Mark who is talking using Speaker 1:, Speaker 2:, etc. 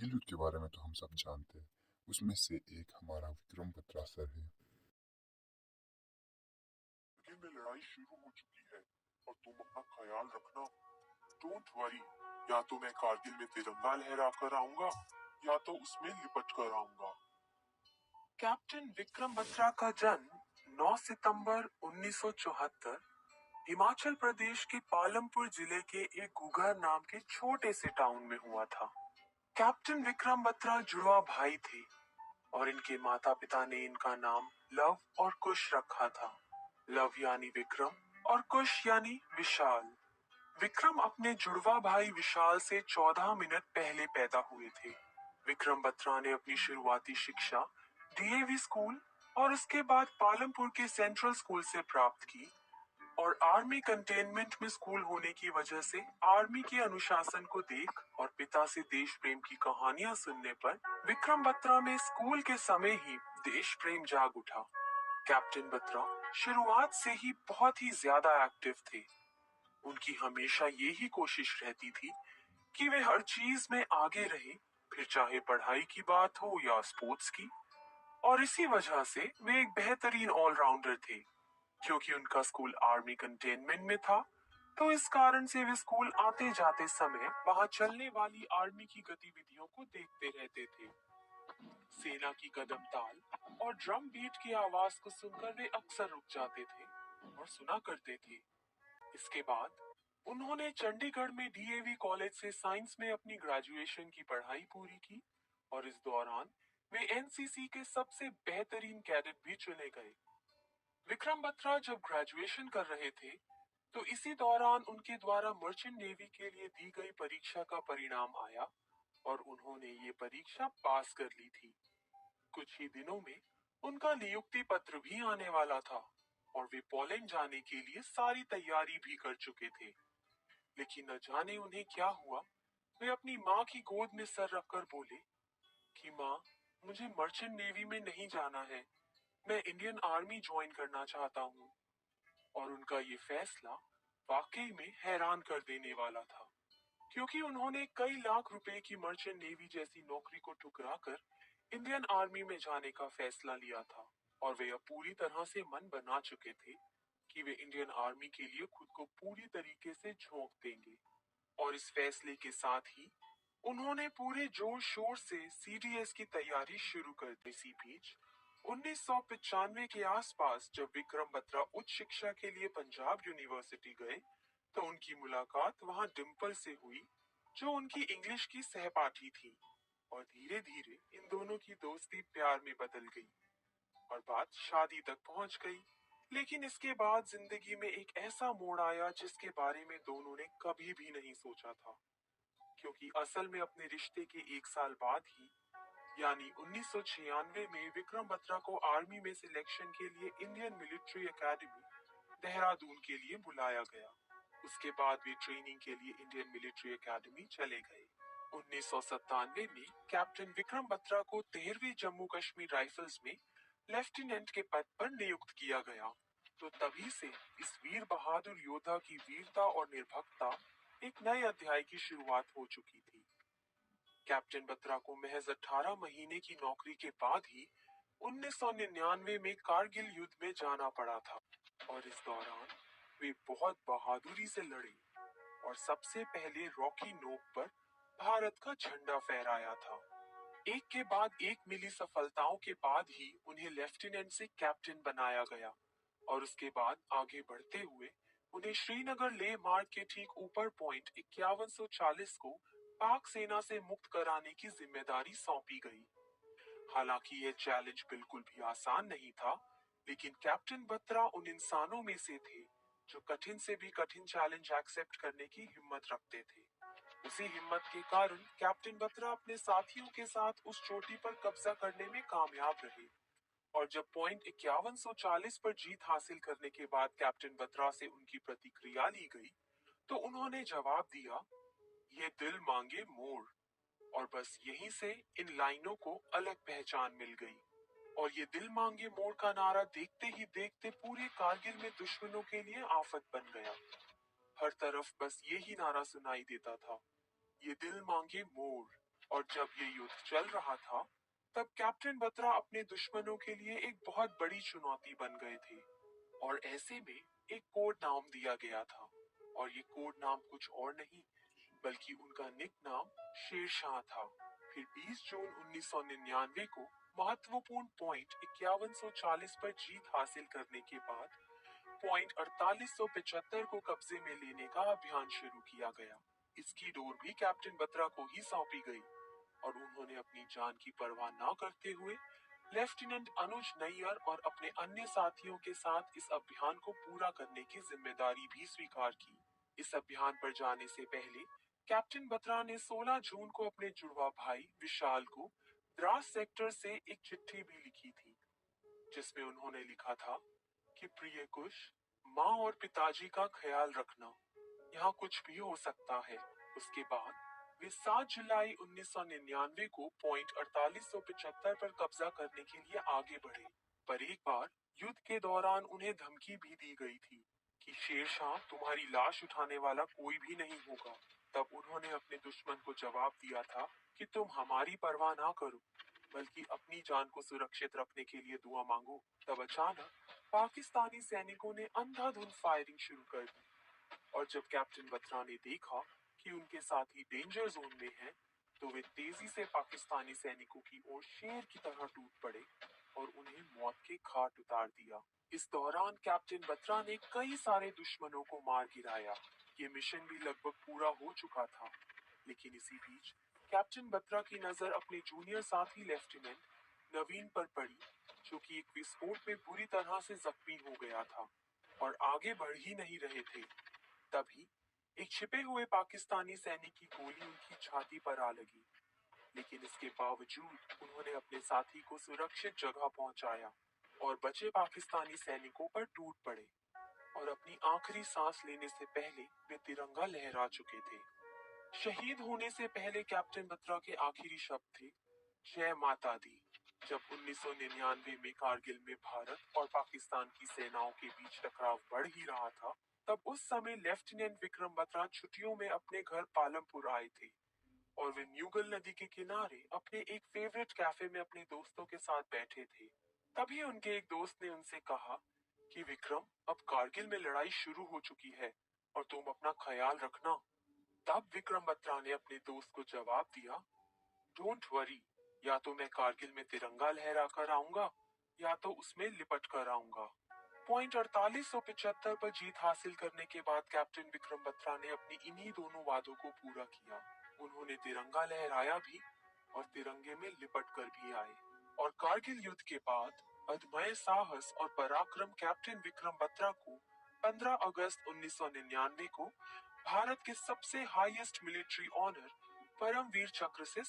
Speaker 1: कारगिल युद्ध के बारे में तो हम सब जानते हैं। उसमें से एक हमारा विक्रम बत्रा सर है।
Speaker 2: आगे में लड़ाई शुरू हो चुकी है और तुम अपना ख्याल रखना। डोंट वरी, या तो मैं कारगिल में तिरंगा लहरा कर आऊंगा या तो उसमें लिपट कर आऊंगा। कैप्टन विक्रम बत्रा का जन्म 9 सितंबर 1974 हिमाचल प्रदेश के पालमपुर जिले के एक घुघर नाम के छोटे से टाउन में हुआ था। कैप्टन विक्रम बत्रा जुड़वा भाई थे और इनके माता पिता ने इनका नाम लव और कुश रखा था। लव यानी विक्रम और कुश यानी विशाल। विक्रम अपने जुड़वा भाई विशाल से 14 मिनट पहले पैदा हुए थे। विक्रम बत्रा ने अपनी शुरुआती शिक्षा डीएवी स्कूल और उसके बाद पालमपुर के सेंट्रल स्कूल से प्राप्त की और आर्मी कंटेनमेंट में स्कूल होने की वजह से आर्मी के अनुशासन को देख और पिता से देश प्रेम की कहानियां सुनने पर विक्रम बत्रा में स्कूल के समय ही देश प्रेम जाग उठा। कैप्टन बत्रा शुरुआत से ही बहुत ही ज्यादा एक्टिव थे। उनकी हमेशा ये ही कोशिश रहती थी कि वे हर चीज में आगे रहे, फिर चाहे पढ़ाई की बात हो या स्पोर्ट्स की। और इसी वजह से वे एक बेहतरीन ऑलराउंडर थे। क्योंकि उनका स्कूल आर्मी कंटेनमेंट में था, तो इस कारण से वे स्कूल आते जाते समय वहां चलने वाली आर्मी की गतिविधियों को देखते रहते थे। सेना की कदम ताल और ड्रम बीट की आवाज को सुनकर वे अक्सर रुक जाते थे और सुना करते थे। इसके बाद उन्होंने चंडीगढ़ में डीएवी कॉलेज से साइंस में अपनी ग्रेजुएशन की पढ़ाई पूरी की और इस दौरान वे एनसीसी के सबसे बेहतरीन कैडेट भी चुने गए। विक्रम बत्रा जब ग्रेजुएशन कर रहे थे, तो इसी दौरान उनके द्वारा मर्चेंट नेवी के लिए दी गई परीक्षा का परिणाम आया और उन्होंने ये परीक्षा पास कर ली थी। कुछ ही दिनों में उनका नियुक्ति पत्र भी आने वाला था और वे पोलैंड जाने के लिए सारी तैयारी भी कर चुके थे। लेकिन न जाने उन्हें क्या हुआ, वे अपनी माँ की गोद में सर रखकर बोले कि माँ, मुझे मर्चेंट नेवी में नहीं जाना है, मैं इंडियन आर्मी ज्वाइन करना चाहता हूँ। और उनका ये फैसला वाकई में हैरान कर देने वाला था, क्योंकि उन्होंने कई लाख रुपए की मर्चेंट नेवी जैसी नौकरी को ठुकराकर इंडियन आर्मी में जाने का फैसला लिया था और वे अब पूरी तरह से मन बना चुके थे कि वे इंडियन आर्मी के लिए खुद को पूरी तरीके से झोंक देंगे। और इस फैसले के साथ ही उन्होंने पूरे जोर शोर से सीडीएस की तैयारी शुरू कर दी। इसी बीच 1995 के आसपास जब विक्रम बत्रा उच्च शिक्षा के लिए पंजाब यूनिवर्सिटी गए, तो उनकी मुलाकात वहां डिम्पल से हुई, जो उनकी इंग्लिश की सहपाठी थी। और धीरे धीरे इन दोनों की दोस्ती प्यार में बदल गई और बात शादी तक पहुंच गई। लेकिन इसके बाद जिंदगी में एक ऐसा मोड़ आया जिसके बारे में दोनों ने कभी भी नहीं सोचा था। क्योंकि असल में अपने रिश्ते के एक साल बाद ही, यानी 1996 में विक्रम बत्रा को आर्मी में सिलेक्शन के लिए इंडियन मिलिट्री एकेडमी देहरादून के लिए बुलाया गया। उसके बाद वे ट्रेनिंग के लिए इंडियन मिलिट्री एकेडमी चले गए। 1997 में कैप्टन विक्रम बत्रा को 13वीं जम्मू कश्मीर राइफल्स में लेफ्टिनेंट के पद पर नियुक्त किया गया। तो तभी से इस वीर बहादुर योद्धा की वीरता और निर्भीकता एक नए अध्याय की शुरुआत हो चुकी थी। कैप्टन बत्रा को महज 18 महीने की नौकरी के बाद ही 1999 में कारगिल युद्ध में जाना पड़ा था और इस दौरान वे बहुत बहादुरी से लड़े और सबसे पहले रॉकी नोक पर भारत का झंडा फहराया था। एक के बाद एक मिली सफलताओं के बाद ही उन्हें लेफ्टिनेंट से कैप्टन बनाया गया और उसके बाद आगे बढ़ते हुए उन्हें श्रीनगर लेह मार्ग के ठीक ऊपर पॉइंट 5140 को पाक सेना से मुक्त कराने की जिम्मेदारी सौंपी गई। हालांकि यह चैलेंज बिल्कुल भी आसान नहीं था, लेकिन कैप्टन बत्रा उन इंसानों में से थे जो कठिन से भी कठिन चैलेंज एक्सेप्ट करने की हिम्मत रखते थे। उसी हिम्मत के कारण कैप्टन बत्रा अपने साथियों के साथ उस चोटी पर कब्जा करने में कामयाब रहे। और जब पॉइंट 5140 पर जीत हासिल करने के बाद कैप्टन बत्रा से उनकी प्रतिक्रिया ली गई, तो उन्होंने जवाब दिया, ये दिल मांगे मोर। और बस यहीं से इन लाइनों को अलग पहचान मिल गई और ये दिल मांगे मोर का नारा देखते ही देखते पूरे कारगिल में दुश्मनों के लिए आफत बन गया। हर तरफ बस यही नारा सुनाई देता था, ये दिल मांगे मोर। और जब ये युद्ध चल रहा था, तब कैप्टन बत्रा अपने दुश्मनों के लिए एक बहुत बड़ी चुनौती बन गए थे। और ऐसे में एक कोड नाम दिया गया था, और ये कोड नाम कुछ और नहीं बल्कि उनका निक नाम शेरशाह था। फिर 20 जून 1999 को महत्वपूर्ण पॉइंट 5140 पर जीत हासिल करने के बाद पॉइंट 4875 को कब्जे में लेने का अभियान शुरू किया गया। इसकी डोर भी कैप्टन बत्रा को ही सौंपी गई और उन्होंने अपनी जान की परवाह न करते हुए लेफ्टिनेंट अनुज नैयर और अपने अन्य साथियों के साथ इस अभियान को पूरा करने की जिम्मेदारी भी स्वीकार की। इस अभियान पर जाने से पहले कैप्टन बत्रा ने 16 जून को अपने जुड़वा भाई विशाल को द्रास सेक्टर से एक चिट्ठी भी लिखी थी, जिसमें उन्होंने लिखा था कि प्रिय कुश, माँ और पिताजी का ख्याल रखना, यहाँ कुछ भी हो सकता है। उसके बाद वे 7 जुलाई 1999 को पॉइंट 4875 पर कब्जा करने के लिए आगे बढ़े। पर एक बार युद्ध के दौरान उन्हें धमकी भी दी गई थी कि शेरशाह तुम्हारी लाश उठाने वाला कोई भी नहीं होगा। तब उन्होंने अपने दुश्मन को जवाब दिया था कि तुम हमारी परवाह ना करो, बल्कि अपनी जान को सुरक्षित रखने के लिए दुआ मांगो। तब अचानक पाकिस्तानी सैनिकों ने अंधाधुंध फायरिंग शुरू कर दी और जब कैप्टन बत्रा ने देखा कि उनके साथी डेंजर जोन में हैं, तो वे तेजी से पाकिस्तानी सैनिकों की ओर शेर की तरह टूट पड़े और उन्हें मौत के घाट उतार दिया। इस दौरान कैप्टन बत्रा ने कई सारे दुश्मनों को मार गिराया। ये मिशन भी लगभग पूरा हो चुका था, लेकिन इसी बीच कैप्टन बत्रा की नजर अपने जूनियर साथी लेफ्टिनेंट नवीन पर पड़ी, जो कि एक विस्फोट में बुरी तरह से जख्मी हो गया था और आगे बढ़ ही नहीं रहे थे। तभी एक छिपे हुए पाकिस्तानी सैनिक की गोली उनकी छाती पर आ लगी, लेकिन इसके बावजूद उन्होंने अपने साथी को सुरक्षित जगह पहुंचाया और बचे पाकिस्तानी सैनिकों पर टूट पड़े और अपनी आखिरी सांस लेने से पहले वे तिरंगा लहरा चुके थे। शहीद होने से पहले कैप्टन बत्रा के आखिरी शब्द थे, जय माता दी। जब 1999 में कारगिल में भारत और पाकिस्तान की सेनाओं के बीच टकराव बढ़ ही रहा था, तब उस समय लेफ्टिनेंट विक्रम बत्रा छुट्टियों में अपने घर पालमपुर आए थे और वे म्यूगल नदी के किनारे अपने एक फेवरेट कैफे में अपने दोस्तों के साथ बैठे थे। तभी उनके एक दोस्त ने उनसे कहा कि विक्रम, अब कारगिल में लड़ाई शुरू हो चुकी है और तुम अपना ख्याल रखना। तब विक्रम बत्रा ने अपने दोस्त को जवाब दिया, डोंट वरी, या तो मैं कारगिल में तिरंगा लहरा कर आऊंगा या तो उसमें लिपट कर आऊंगा। पॉइंट 4875 पर जीत हासिल करने के बाद कैप्टन विक्रम बत्रा ने अपनी इन्हीं दोनों वादों को पूरा किया। उन्होंने तिरंगा लहराया भी और तिरंगे में लिपट कर भी आए। और कारगिल युद्ध के बाद अदम्य साहस और पराक्रम कैप्टन विक्रम बत्रा को 15 अगस्त 1999 को भारत के सबसे हाईएस्ट मिलिट्री ऑनर परमवीर चक्र से